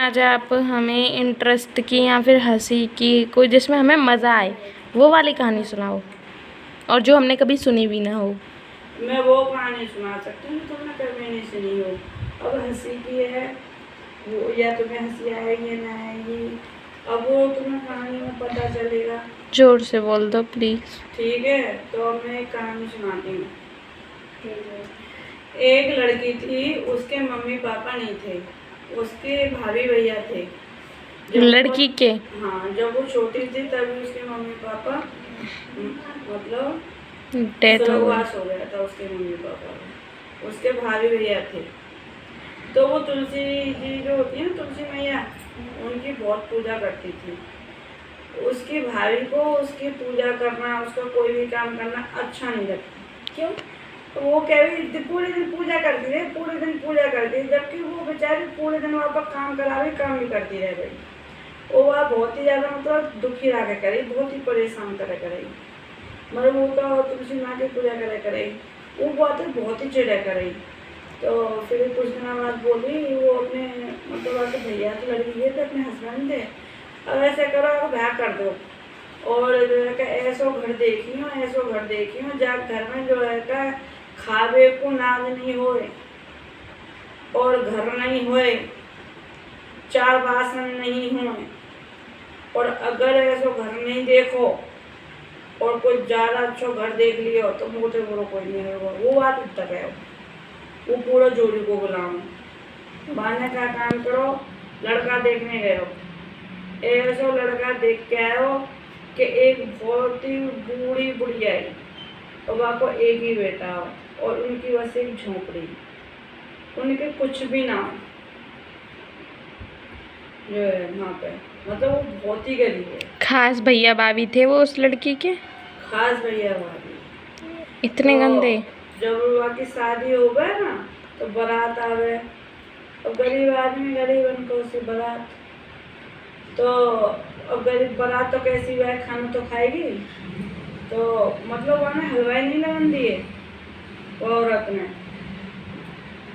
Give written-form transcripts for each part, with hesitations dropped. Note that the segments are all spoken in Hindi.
आज आप हमें इंटरेस्ट की या फिर हंसी की कोई जिसमें हमें मज़ा आए वो वाली कहानी सुनाओ और जो हमने कभी सुनी भी ना हो। मैं वो कहानी सुना सकती हूँ जो तुमने कभी नहीं सुनी हो। अब हंसी की है वो, या तुम्हें हंसी आएगी या ना आएगी, अब वो तुम्हें कहानी में पता चलेगा। जोर से बोल दो प्लीज़। ठीक है, तो अब मैं एक कहानी सुनाती हूँ। एक लड़की थी, उसके मम्मी पापा नहीं थे, उसके भाभी भैया थे। लड़की के? हाँ, जब वो छोटी थी तभी उसके मम्मी पापा मतलब डेथ हो गई। स्वर्गवास हो गया था उसके मम्मी पापा का। उसके भाभी भैया थे, तो वो तुलसी जी जो होती है ना, तुलसी मैया, उनकी बहुत पूजा करती थी। उसकी भाभी को उसकी पूजा करना, उसका कोई भी काम करना अच्छा नहीं लगता। क्यों? तो वो कह रही पूरे दिन पूजा करती रहे, पूरे दिन पूजा करती रही, जबकि वो बेचारी पूरे दिन वहाँ पर काम करा रही, काम भी करती रह गई। वो वह बहुत ही ज़्यादा मतलब दुखी रहा करे, बहुत ही परेशान करे। मतलब वो तो तुलसी माँ की पूजा करे, वो बातें बहुत ही चिढ़ा करे। तो फिर कुछ दिनों बाद बोली वो अपने मतलब आपके भैया तो लड़की थे, अपने हस्बैंड थे, अब ऐसे करो अब ब्याह कर दो। और जो है कि ऐसो घर देखी हूँ जा घर में जो है का खावे को नाज नहीं होए और घर नहीं होए, चार बासन नहीं होए, और अगर ऐसो घर नहीं देखो और कोई ज़्यादा अच्छा घर देख लियो तो मोटे बोलो कोई नहीं होगा। वो बात तक है, वो पूरा जोड़ी को बुलाओ, बाने का काम करो, लड़का देखने गए हो, ऐसा लड़का देख के आए हो कि एक बहुत ही बूढ़ी बुढ़िया है और वहाँ को एक ही बेटा हो और उनकी बस एक झोंपड़ी, उनके कुछ भी ना हो जो है वहाँ पे, मतलब वो बहुत ही गरीब है। खास भैया भाभी थे वो उस लड़की के? खास भैया भाभी। इतने तो गंदे? जब वहाँ की शादी हो गए ना तो बारात आ गए, अब गरीब आदमी गरीब उनको से बारात, तो अब गरीब बारात तो कैसी वह खाना तो खाएगी, तो मतलब वहाँ हलवाई नहीं लगन दिए वो औरत ने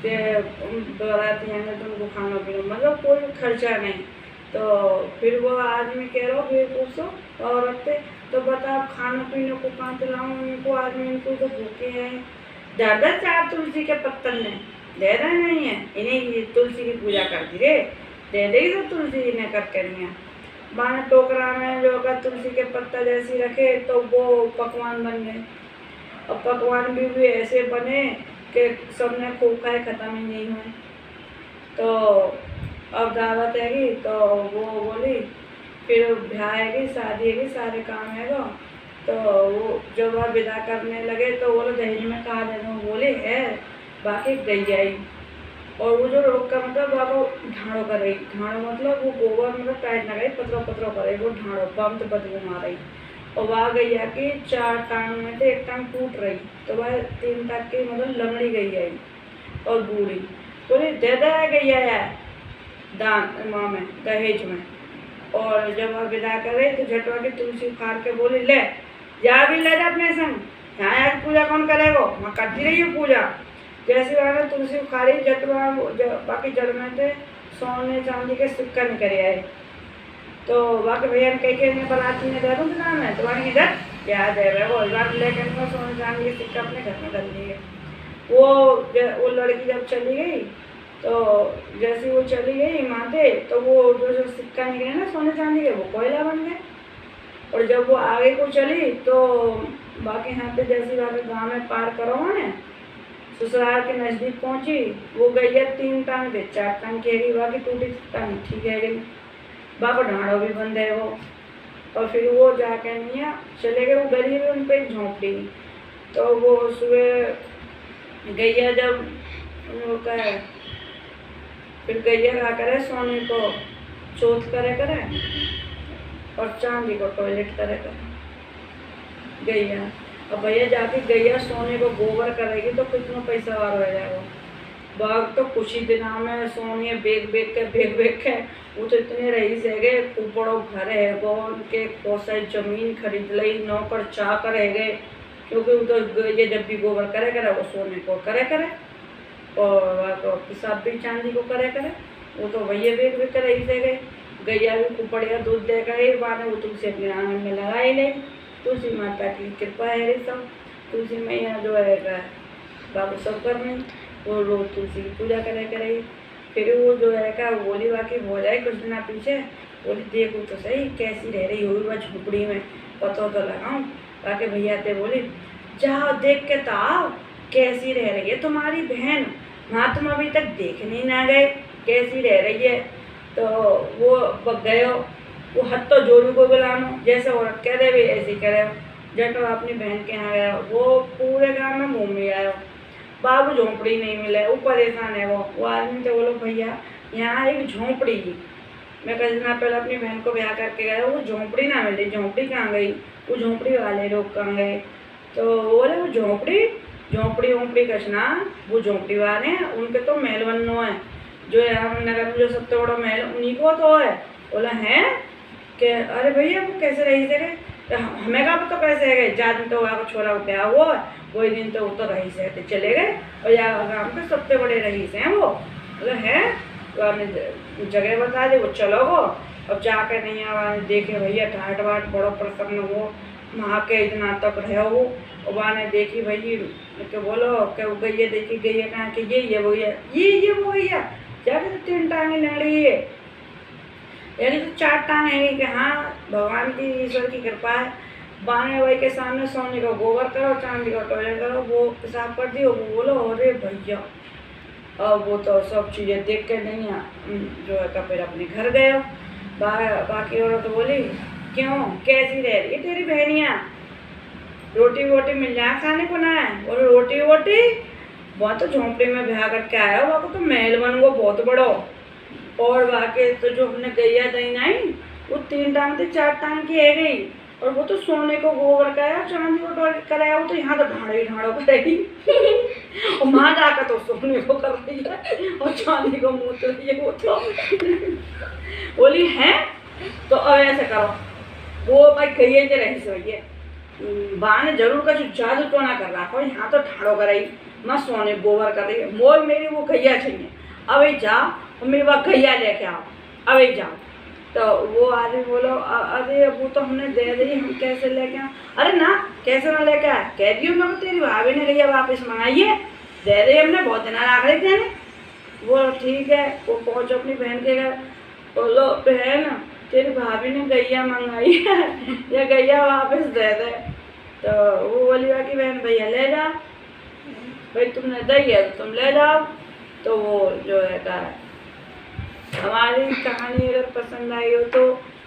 कि बाराती आएंगे तो उनको खाना पीना, मतलब कोई खर्चा नहीं। तो फिर वो आदमी कह रहा हो फिर पूछो औरत से, तो बता खाना पीने को कहाँ से लाऊं इनको, आदमी इनको तो भूखे हैं, ज़्यादा चार तुलसी के पत्तन ने दे रहे नहीं है इन्हें, ये तुलसी की पूजा करती रे, दे देगी तो तुलसी इन्हें कर करनी बाने टोकरा में जो अगर तुलसी के पत्ता जैसी रखे तो वो पकवान बन गए, और पकवान भी ऐसे बने कि सबने खूब खाए, ख़त्म ही नहीं हुए। तो अब दावत हैगी तो वो बोली फिर ब्याह हैगी, शादी हैगी, सारे काम हैगा, तो वो जब वह विदा करने लगे तो बोले दहेज में कहा दे दूँ, बोले है बाकी गई आई, और वो जो रोक का मतलब वो ढाड़ो कर रही, ढाड़ो मतलब वो गोबर मतलब टाइट ना गई, पतरो करे, वो ढाड़ो बम तो बदबू मार रही, और वह गैया की चार टांग में से एक टांग टूट रही, तो वह तीन तक की मतलब लंगड़ी गई आई और बूढ़ी, बोली दे दे गैया यार दान माँ में दहेज में। और जब वह विदा कर रही तो झटवा की तुलसी उखाड़ के बोली ले जा भी ले जा अपने संग, यहाँ आज पूजा कौन करेगा, वहाँ करती रही है पूजा। जैसे वहाँ तुलसी उखाड़ी जटवा बाकी जड़ में थे सोने चांदी के सिक्का निकल आए, तो बाकी भैया ने कह बाराती ने दे दूँ नाम है, तो वहाँ इधर क्या दे रहे वो बार लेकर सोने चांदी के सिक्का अपने घर में डाल दिए। वो लड़की जब चली गई तो जैसे वो चली गई माते, तो वो जो सिक्का निकले ना सोने चांदी के वो कोयला बन गए, और जब वो आगे को चली तो बाकी यहाँ पे जैसे बाकी गाँव में पार करो ने ससुराल के नज़दीक पहुँची, वो गैया तीन टांग दे चार टांग की गई, बाकी टूटी टांग ठीक है गई, बाबा ढाड़ो भी बंद है वो। और फिर वो जाके नहीं चले गए, वो गरीब है उन पर एक झोंपड़ी, तो वो सुबह गैया जब वो कहे फिर गैया क्या करे सोने को चौथ करे और चांदी को टॉयलेट करे गैया। अब भैया जाके गैया सोने को गोबर करेगी तो कितना पैसा वार हो जाएगा, बाग तो कुछ ही दिनों में सोने बेग के वो तो इतने रईस है गए, खूब बड़ो घर है वो उनके बहुत सारी जमीन खरीद ली, नौकर चाकर है गए, क्योंकि उधर ये जब भी गोबर करे वो सोने को करे और तो पिसाब भी चांदी को करे वो तो भैया बेच बेच कर रही से गए। गैया भी खूब बढ़िया दूध दे गए बाने, वो तुलसी अपने आंगन में लगा ही नहीं। तुलसी माता की कृपा है रे सब। तुलसी मैया जो है बाबू सब कर रही, वो रोज तुलसी की पूजा करे। फिर वो जो है बोली बाकी हो जाए कुछ दिन पीछे, बोली देखो तो सही कैसी रह रही होगी वह झोपड़ी में, पता तो लगाऊं। बाकी भैया थे बोली जाओ देख के तो आओ कैसी रह रही है तुम्हारी बहन, वहाँ तुम अभी तक देखने ही ना गए कैसी रह रही है। तो वो गए हो, वो हद तो जोरू को बुलानो, जैसे औरत कह रहे ऐसे ही करे। जब अपनी बहन के यहाँ गया, वो पूरे गाँव में घूम में आया, बाबू झोंपड़ी नहीं मिले, वो परेशान है। वो आदमी तो बोलो भैया यहाँ एक झोंपड़ी, मैं कल दिन पहले अपनी बहन को ब्याह करके गया, वो झोंपड़ी ना मिली। झोंपड़ी कहाँ गई, वो झोंपड़ी वाले लोग कहाँ गए। तो बोले वो झोंपड़ी कसना, वो झोंपड़ी वाले हैं उनके तो महल बननो है, जो यहाँ नगर में जो सबसे बड़ा महल उन्हीं को तो है। बोला है कि अरे भैया वो कैसे रही से गए, हमें कहा तो कैसे है गए, जान तो वहाँ छोरा को ब्याह हुआ वही दिन तो वो तो रही से चले गए, और यहाँ गाँव के सबसे बड़े रईस हैं वो। बोला है तो जगह बता दे, वो चलो वो अब जाकर नहीं आवा देखे भैया ठाट बाट बड़ो प्रसन्न हो, वहाँ के इतना तक रहे हो। और वहाँ ने देखी भैया के बोलो क्या वो गई है, देखी गई है कहाँ कि ये वो ये वो भैया जाके तो 3 टांगे लड़ी है, यानी तो 4 टांग है कि हाँ भगवान की ईश्वर की कृपा है। बाने भाई के सामने सोने का गोबर करो, चांदी का टॉयलेट करो, वो पेशाब कर दियो। वो बोलो अरे भैया, अब वो तो सब चीज़ें देख के नहीं जो है फिर अपने घर गए। बाकी औरत तो बोली क्यों कैसी रह रही है तेरी बहनियाँ, रोटी वोटी मिल जाए खाने को ना है। और रोटी वोटी वहाँ तो झोंपड़ी में ब्याह करके आया, वहाँ को तो महल बन गो बहुत बड़ो। और बाकी तो जो हमने गैया दही नहीं, वो 3 टांग थे 4 टांग की है गई, और वो तो सोने को गोबर कराया, चांदी को टॉयलेट कराया, वो तो यहाँ तो ढाड़ो करेगी और वहाँ जाकर तो सोने को कर रही है और चांदी को मूत रही है। वो तो बोली है तो अब ऐसे करो, वो भाई कहिए कि रही सोइए बाने जरूर का जादू तो ना कर रहा हो, यहाँ तो ढाड़ो कराई मैं सोने गोबर कर रही है, मोर मेरी वो गैया चाहिए, अब जाओ और मेरे पास गैया लेके आओ, अब जाओ। तो वो आदमी बोलो अरे वो तो हमने दे दी, हम कैसे लेके आए। अरे ना कैसे ना लेके आए, कह दियो मैं तेरी भाभी ने गैया वापस मंगाई है, दे दी हमने, बहुत दिन रख रही थी। वो ठीक है, वो पहुँचो अपनी बहन के घर, बोलो बहन तेरी भाभी ने गैया मंगाई है या गैया वापस दे दे। तो वो बोली कि बहन भैया ले जाओ, भाई तुमने दी है तो तुम ले जाओ। तो वो जो है हमारी कहानी अगर पसंद आई हो तो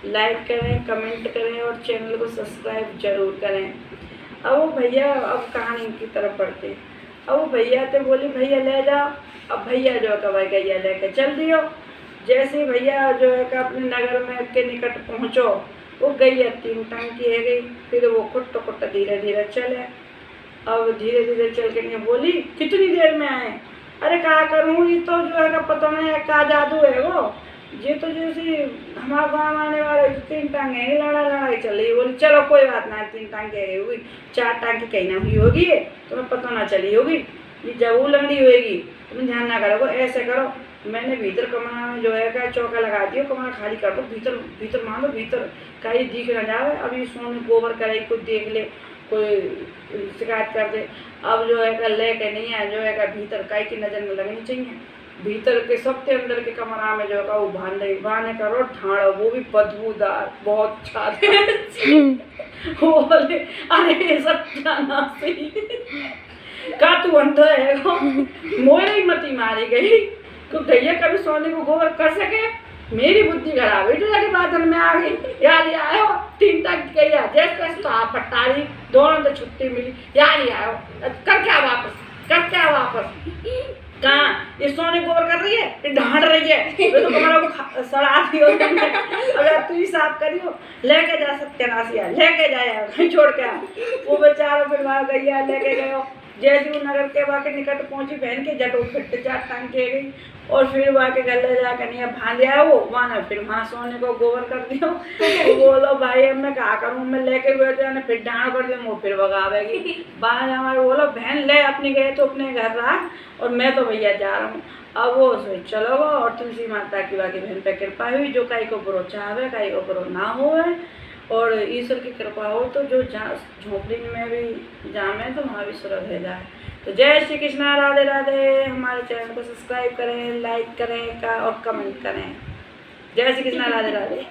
लाइक करें, कमेंट करें और चैनल को सब्सक्राइब जरूर करें। अब वो भैया अब कहानी की तरफ बढ़ते, अब वो भैया तो बोली भैया ले जाओ। अब भैया जो है भाई गैया लेके चल दियो। जैसे भैया जो है अपने नगर में के निकट पहुँचो, वो गैया 3 टांग की है गई। फिर वो खुट्ट धीरे धीरे चले। अब धीरे धीरे चल के नहीं बोली कितनी देर में आए, अरे क्या करूँ ये तो जो है पता नहीं है क्या जादू है वो, ये तो जैसे हमारे गाँव आने वाले 3 टांगे ही लड़ाई चल रही। बोली चलो कोई बात ना, 3 टांगे होगी 4 टांगे कहीं ना हुई होगी, तुम्हें पता ना चली होगी, ये जब लंगड़ी होगी तुम ध्यान ना करो। ऐसे करो मैंने भीतर कमरा में जो है चौका लगा दियो, कमरा खाली कर दो, भीतर मान लो भीतर कहीं दिख ना जाए। अभी सोने गोबर कराई कोई देख ले, कोई शिकायत कर दे। अब जो है लेके नहीं है जो है भीतर काई की नज़र में लगनी चाहिए। भीतर के सबसे अंदर के कमरा में जो है वो बांधने करो ढाड़ो, वो भी बदबूदार बहुत छाते वो बोले अरे सत्याना का तू अंधा है मोरे ही मती मारी गई तो गैया कभी सोने को गोबर कर सके, मेरी बुद्धि खराब है तो जाके बादल में आ गई। यार ये आयो 3 तक गैया जैसे पट्टारी दोनों तो छुट्टी मिली, यार ये आयो कर क्या वापस कहाँ ये सोने गोबर कर रही है, ये ढांड रही है, तो कमरा को सड़ा दी हो अगर तू ही साफ करियो, लेके जा सत्यानाशिया लेके जाया कहीं छोड़ के। वो बेचारा फिर वहाँ गैया लेके गयो, जैसे वो नगर के वहाँ के निकट पहुंची बहन के जटो फिट चाट टांग के गई और फिर वहाँ के घर ले जाकर नहीं भांज आया वो वहाँ ने फिर वहाँ सोने को गोबर कर दियो। तो बोलो भाई अब मैं क्या करूँ, मैं लेके बैठे ने फिर डांड कर दिया, वो फिर भगावेगी बाहर। हमारे बोलो बहन ले अपने गए तो अपने घर रहा और मैं तो भैया जा रहा हूँ। अब वो सोच चलो वो और तुलसी माता की बाकी बहन पे कृपा हुई, जो कई को बुरो चाहे कई को बुरो ना होवे और ईश्वर की कृपा हो तो जो झोपड़ी में भी जामे तो वहाँ भी स्वर्ग है जाए। तो जय श्री कृष्णा, राधे राधे। हमारे चैनल को सब्सक्राइब करें, लाइक करें और कमेंट करें। जय श्री कृष्णा, राधे राधे।